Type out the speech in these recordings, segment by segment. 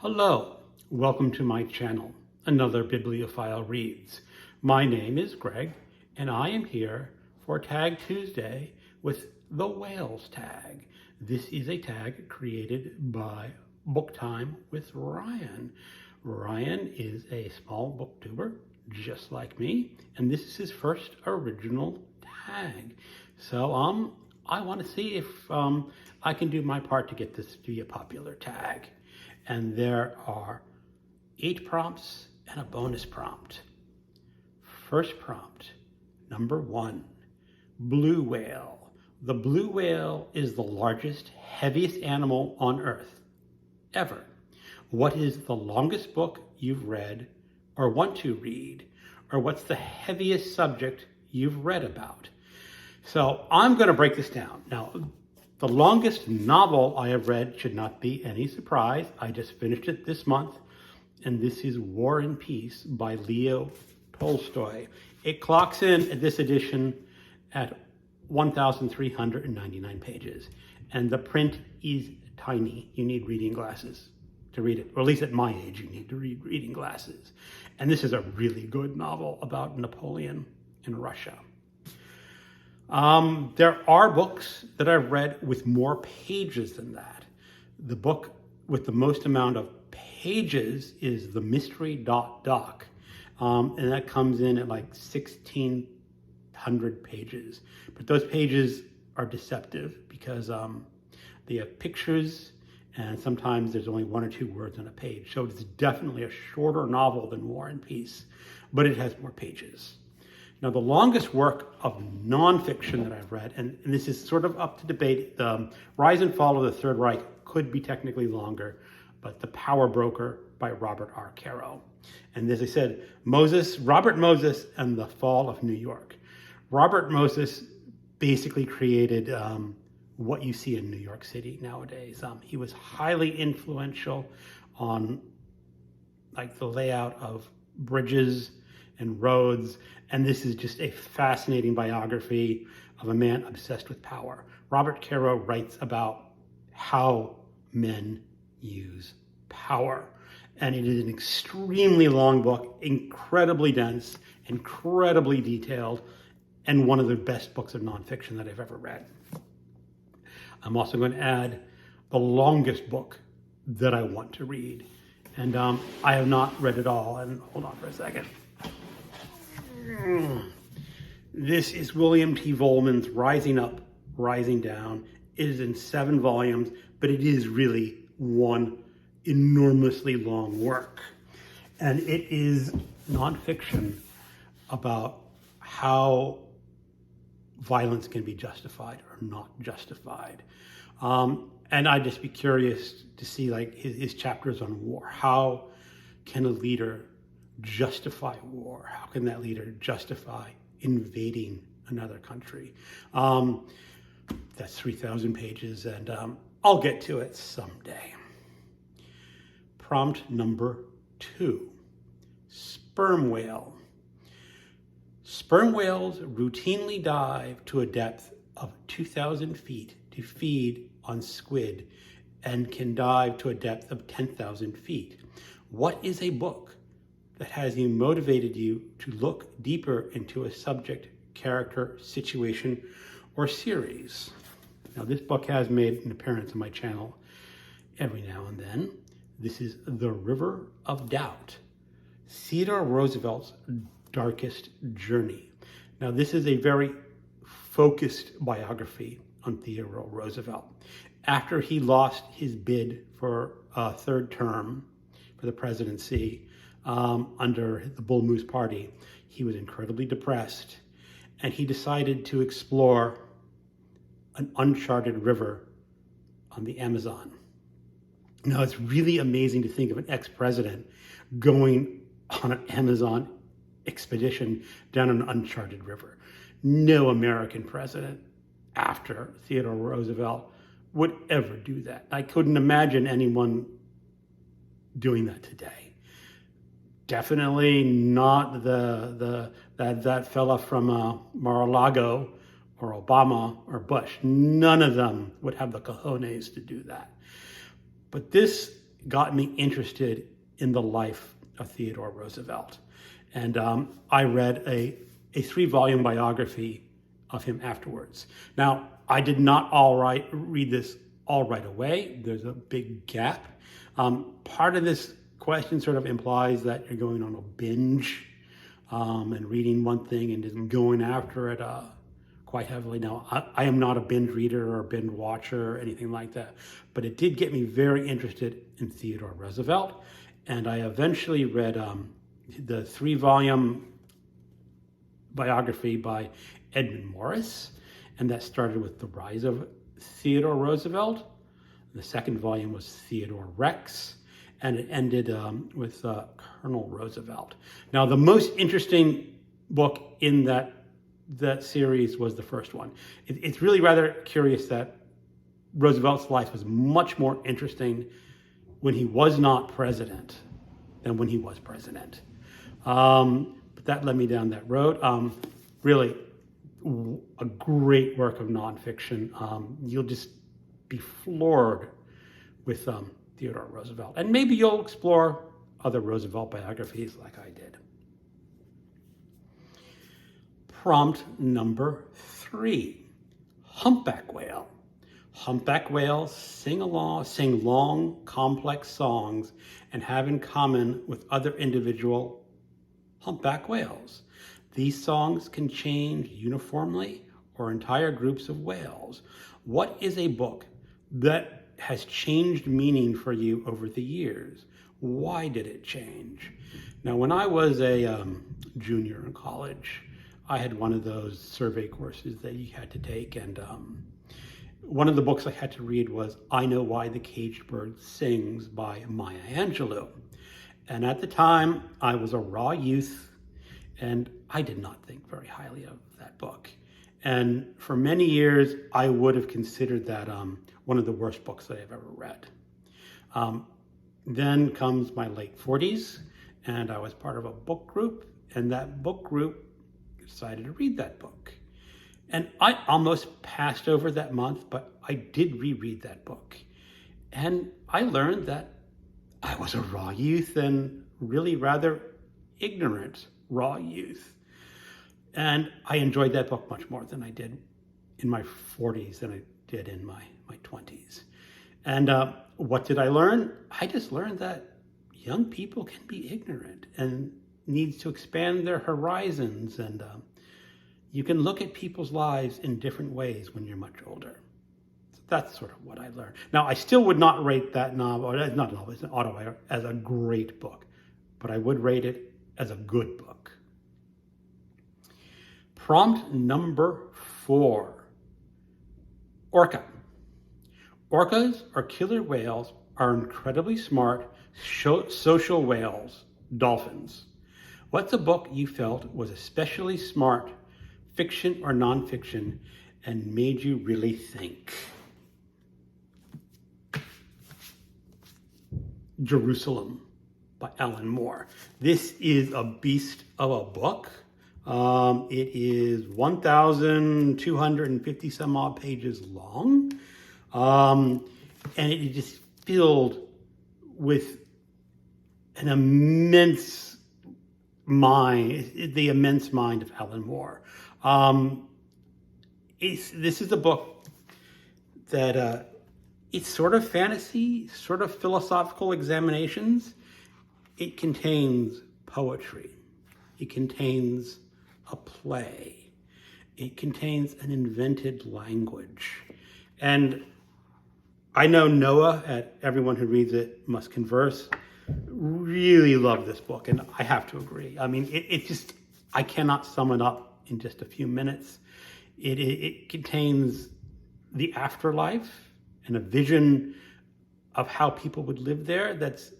Hello, welcome to my channel, Another Bibliophile Reads. My name is Greg, and I am here for Tag Tuesday with the Whales tag. This is a tag created by Book Time with Ryan. Ryan is a small booktuber, just like me, and this is his first original tag. So I want to see if I can do my part to get this to be a popular tag. And there are 8 prompts and a bonus prompt. First prompt, number 1, blue whale. The blue whale is the largest, heaviest animal on Earth, ever. What is the longest book you've read or want to read? Or what's the heaviest subject you've read about? So I'm going to break this down. Now, the longest novel I have read should not be any surprise. I just finished it this month, and this is War and Peace by Leo Tolstoy. It clocks in at this edition at 1,399 pages, and the print is tiny. You need reading glasses to read it, or at least at my age, you need to read reading glasses. And this is a really good novel about Napoleon in Russia. There are books that I've read with more pages than that. The book with the most amount of pages is The Mystery Doc, and that comes in at like 1,600 pages. But those pages are deceptive because they have pictures, and sometimes there's only 1 or 2 words on a page. So it's definitely a shorter novel than War and Peace, but it has more pages. Now, the longest work of nonfiction that I've read, and this is sort of up to debate, the Rise and Fall of the Third Reich could be technically longer, but The Power Broker by Robert R. Caro. And as I said, Robert Moses and the Fall of New York. Robert Moses basically created what you see in New York City nowadays. He was highly influential on like the layout of bridges and roads, and this is just a fascinating biography of a man obsessed with power. Robert Caro writes about how men use power, and it is an extremely long book, incredibly dense, incredibly detailed, and one of the best books of nonfiction that I've ever read. I'm also going to add the longest book that I want to read, and I have not read it all, and hold on for a second. This is William T. Vollmann's Rising Up, Rising Down. It is in 7 volumes, but it is really one enormously long work. And it is nonfiction about how violence can be justified or not justified. And I'd just be curious to see like his chapters on war. How can a leader justify war? How can that leader justify invading another country? That's 3,000 pages, and I'll get to it someday. Prompt number 2, sperm whale. Sperm whales routinely dive to a depth of 2,000 feet to feed on squid and can dive to a depth of 10,000 feet. What is a book that has motivated you to look deeper into a subject, character, situation, or series? Now, this book has made an appearance on my channel every now and then. This is The River of Doubt, Theodore Roosevelt's darkest journey. Now, this is a very focused biography on Theodore Roosevelt. After he lost his bid for a 3rd term for the presidency, under the Bull Moose Party, he was incredibly depressed, and he decided to explore an uncharted river on the Amazon. Now, it's really amazing to think of an ex-president going on an Amazon expedition down an uncharted river. No American president after Theodore Roosevelt would ever do that. I couldn't imagine anyone doing that today. Definitely not that fella from Mar-a-Lago or Obama or Bush. None of them would have the cojones to do that. But this got me interested in the life of Theodore Roosevelt. And I read a 3-volume biography of him afterwards. Now, I did not read this all right away. There's a big gap. Part of this question sort of implies that you're going on a binge and reading one thing and just going after it quite heavily. Now, I am not a binge reader or a binge watcher or anything like that, but it did get me very interested in Theodore Roosevelt. And I eventually read the 3-volume biography by Edmund Morris, and that started with the rise of Theodore Roosevelt. The second volume was Theodore Rex, and it ended with Colonel Roosevelt. Now, the most interesting book in that series was the first one. It's really rather curious that Roosevelt's life was much more interesting when he was not president than when he was president. But that led me down that road. Really, a great work of nonfiction. You'll just be floored with Theodore Roosevelt. And maybe you'll explore other Roosevelt biographies like I did. Prompt number 3, Humpback Whale. Humpback whales sing long, complex songs and have in common with other individual humpback whales. These songs can change uniformly or entire groups of whales. What is a book that has changed meaning for you over the years? Why did it change? Now, when I was a junior in college, I had one of those survey courses that you had to take, and one of the books I had to read was I Know Why the Caged Bird Sings by Maya Angelou. And at the time, I was a raw youth, and I did not think very highly of that book. And for many years, I would have considered that one of the worst books that I've ever read. Then comes my late 40s, and I was part of a book group, and that book group decided to read that book. And I almost passed over that month, but I did reread that book. And I learned that I was a raw youth and really rather ignorant raw youth. And I enjoyed that book much more than I did in my 40s than I did in my 20s. And what did I learn? I just learned that young people can be ignorant and need to expand their horizons, and you can look at people's lives in different ways when you're much older. So that's sort of what I learned. Now, I still would not rate that novel, or not a novel, it's an autobiography, as a great book, but I would rate it as a good book. Prompt number 4, orca. Orcas, or killer whales, are incredibly smart social whales, dolphins. What's a book you felt was especially smart, fiction or nonfiction, and made you really think? Jerusalem by Alan Moore. This is a beast of a book. It is 1,250 some odd pages long. And it is just filled with an immense mind, the immense mind of Alan Moore. This is a book that it's sort of fantasy, sort of philosophical examinations. It contains poetry. It contains a play. It contains an invented language. And I know Noah, at Everyone Who Reads It Must Converse, really loved this book, and I have to agree. I mean, it just, I cannot sum it up in just a few minutes. It contains the afterlife and a vision of how people would live there that's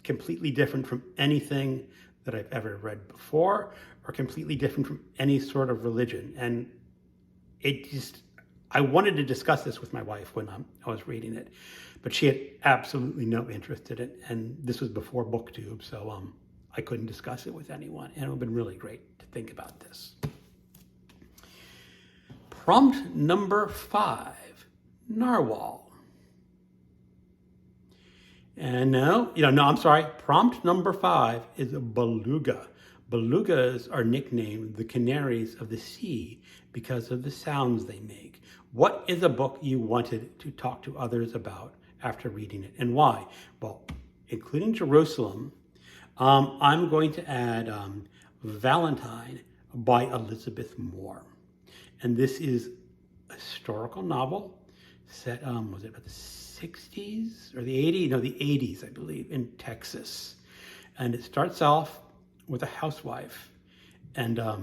completely different from anything that I've ever read before, or completely different from any sort of religion. And it just, I wanted to discuss this with my wife when I was reading it, but she had absolutely no interest in it. And this was before BookTube, so I couldn't discuss it with anyone. And it would have been really great to think about this. Prompt number 5, narwhal. And no, I'm sorry. Prompt number 5 is a beluga. Belugas are nicknamed the canaries of the sea because of the sounds they make. What is a book you wanted to talk to others about after reading it, and why? Well, including Jerusalem, I'm going to add Valentine by Elizabeth Moore. And this is a historical novel set, was it about the 60s or the 80s? No, the 80s, I believe, in Texas. And it starts off with a housewife, and a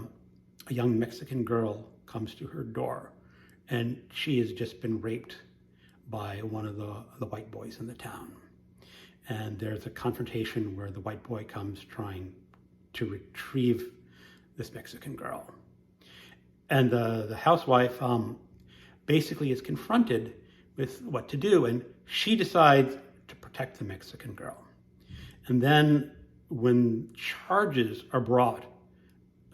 young Mexican girl comes to her door, and she has just been raped by one of the white boys in the town. And there's a confrontation where the white boy comes trying to retrieve this Mexican girl. And the housewife basically is confronted with what to do, and she decides to protect the Mexican girl. And then when charges are brought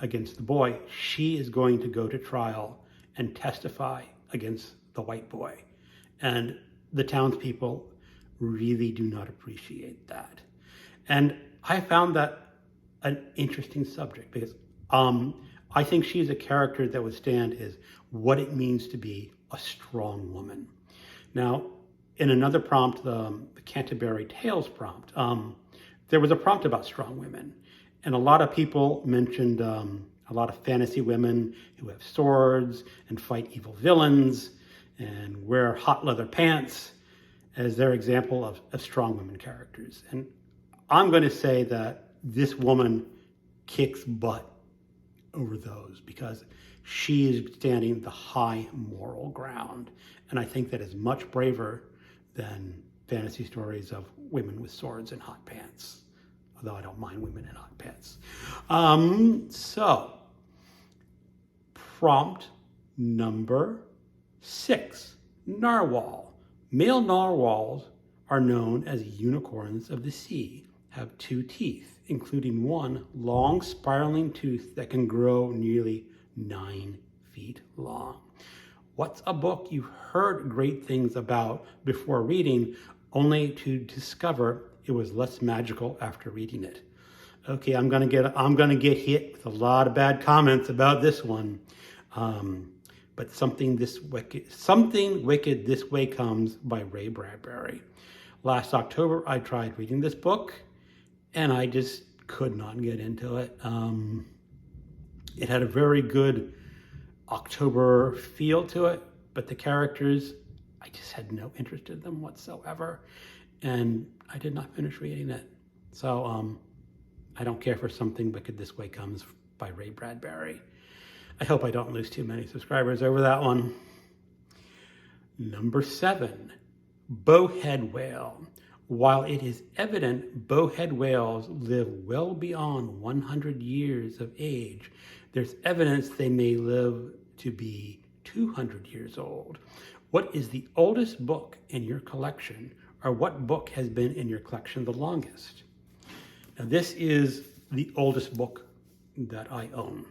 against the boy, she is going to go to trial and testify against the white boy. And the townspeople really do not appreciate that. And I found that an interesting subject because I think she's a character that would stand as what it means to be a strong woman. Now, in another prompt, the Canterbury Tales prompt, there was a prompt about strong women. And a lot of people mentioned a lot of fantasy women who have swords and fight evil villains and wear hot leather pants as their example of strong women characters. And I'm going to say that this woman kicks butt over those because she is standing the high moral ground. And I think that is much braver than fantasy stories of women with swords and hot pants, although I don't mind women in hot pants. So, prompt number 6, narwhal. Male narwhals are known as unicorns of the sea, have 2 teeth, including one long spiraling tooth that can grow nearly 9 feet long. What's a book you heard great things about before reading, only to discover it was less magical after reading it? Okay, I'm gonna get hit with a lot of bad comments about this one. But Something Wicked This Way Comes by Ray Bradbury. Last October, I tried reading this book, and I just could not get into it. It had a very good October feel to it, but the characters, I just had no interest in them whatsoever, and I did not finish reading it. So I don't care for Something Wicked This Way Comes by Ray Bradbury. I hope I don't lose too many subscribers over that one. Number 7, bowhead whale. While it is evident bowhead whales live well beyond 100 years of age, there's evidence they may live to be 200 years old. What is the oldest book in your collection, or what book has been in your collection the longest? Now, this is the oldest book that I own.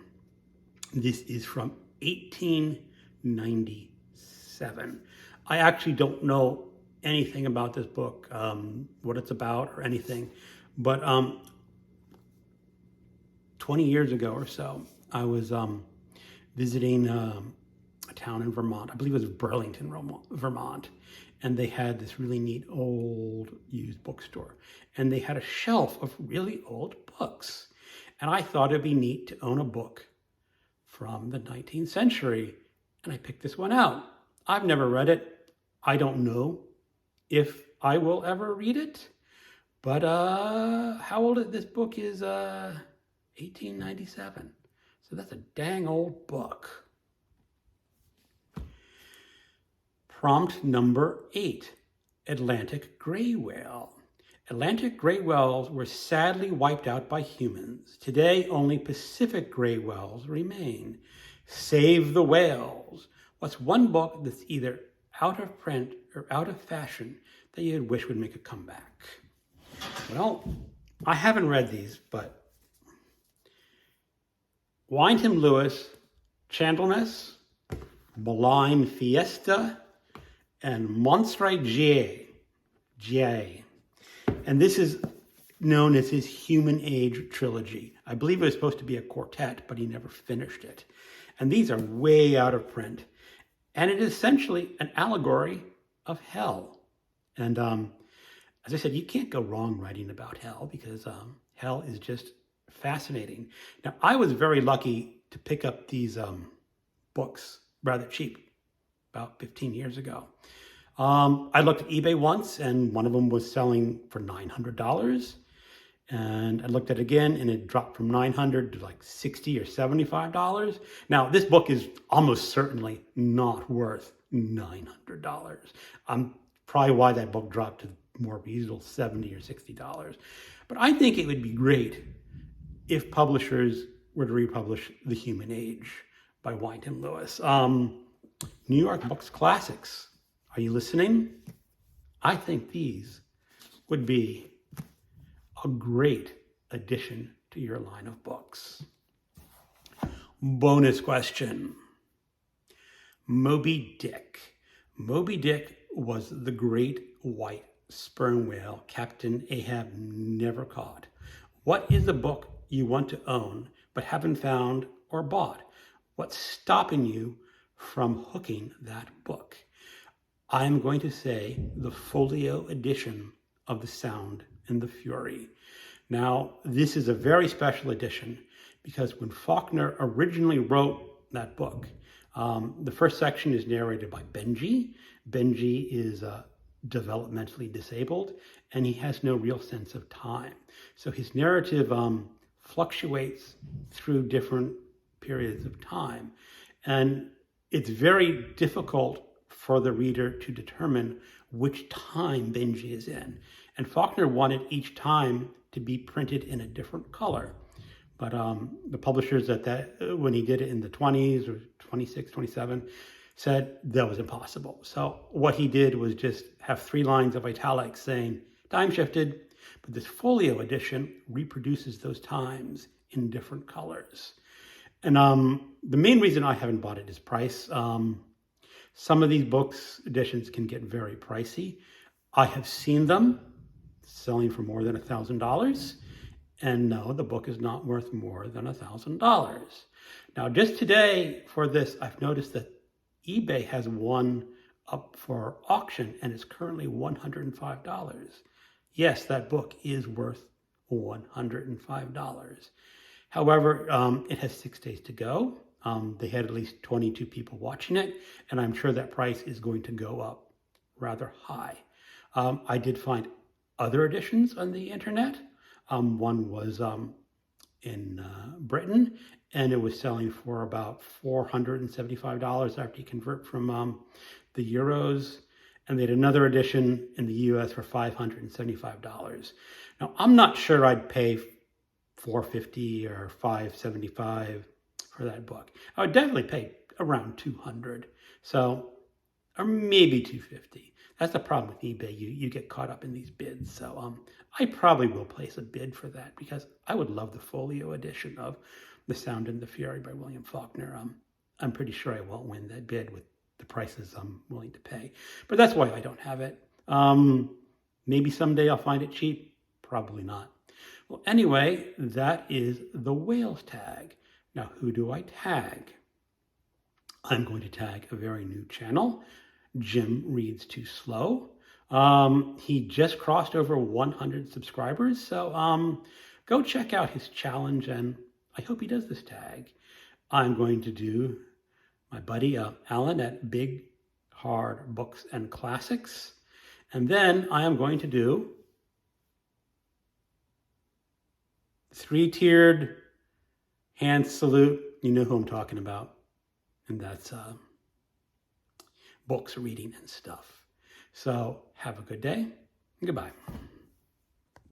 This is from 1897. I actually don't know anything about this book, what it's about or anything, but 20 years ago or so, I was visiting a town in Vermont. I believe it was Burlington, Vermont, and they had this really neat old used bookstore, and they had a shelf of really old books, and I thought it'd be neat to own a book from the 19th century, and I picked this one out. I've never read it. I don't know if I will ever read it, but how old is this book? Is 1897, so that's a dang old book. Prompt number 8, Atlantic gray whale. Atlantic gray whales were sadly wiped out by humans. Today, only Pacific gray whales remain. Save the whales. What's one book that's either out of print or out of fashion that you wish would make a comeback? Well, I haven't read these, but Wyndham Lewis, Chandleness, Malign Fiesta, and Monstre J. And this is known as his Human Age trilogy. I believe it was supposed to be a quartet, but he never finished it. And these are way out of print. And it is essentially an allegory of hell. And as I said, you can't go wrong writing about hell because hell is just fascinating. Now, I was very lucky to pick up these books rather cheap about 15 years ago. I looked at eBay once and one of them was selling for $900. And I looked at it again and it dropped from $900 to like $60 or $75. Now, this book is almost certainly not worth $900. Probably why that book dropped to more reasonable $70 or $60. But I think it would be great if publishers were to republish The Human Age by Wynton Lewis. New York Books Classics. Are you listening? I think these would be a great addition to your line of books. Bonus question. Moby Dick. Moby Dick was the great white sperm whale Captain Ahab never caught. What is a book you want to own but haven't found or bought? What's stopping you from hooking that book? I'm going to say the folio edition of The Sound and the Fury. Now, this is a very special edition because when Faulkner originally wrote that book, the first section is narrated by Benji. Benji is developmentally disabled and he has no real sense of time. So his narrative fluctuates through different periods of time. And it's very difficult for the reader to determine which time Benji is in. And Faulkner wanted each time to be printed in a different color. But the publishers when he did it in the 20s or 26, 27, said that was impossible. So what he did was just have 3 lines of italics saying, time shifted, but this folio edition reproduces those times in different colors. And the main reason I haven't bought it is price. Some of these books editions can get very pricey. I have seen them selling for more than $1,000. And no, the book is not worth more than $1,000. Now, just today for this, I've noticed that eBay has one up for auction and it's currently $105. Yes, that book is worth $105. However, it has 6 days to go. They had at least 22 people watching it, and I'm sure that price is going to go up rather high. I did find other editions on the internet. One was in Britain, and it was selling for about $475 after you convert from the euros. And they had another edition in the US for $575. Now, I'm not sure I'd pay $450 or $575 for that book. I would definitely pay around $200. So, or maybe $250. That's the problem with eBay. You get caught up in these bids. So I probably will place a bid for that because I would love the folio edition of The Sound and the Fury by William Faulkner. I'm pretty sure I won't win that bid with the prices I'm willing to pay. But that's why I don't have it. Maybe someday I'll find it cheap. Probably not. Well, anyway, that is the whales tag. Now, who do I tag? I'm going to tag a very new channel. Jim Reads Too Slow. He just crossed over 100 subscribers. So go check out his challenge and I hope he does this tag. I'm going to do my buddy Alan at Big Hard Books and Classics. And then I am going to do 3-tiered hand salute. You know who I'm talking about. And that's books, reading, and stuff. So have a good day. Goodbye.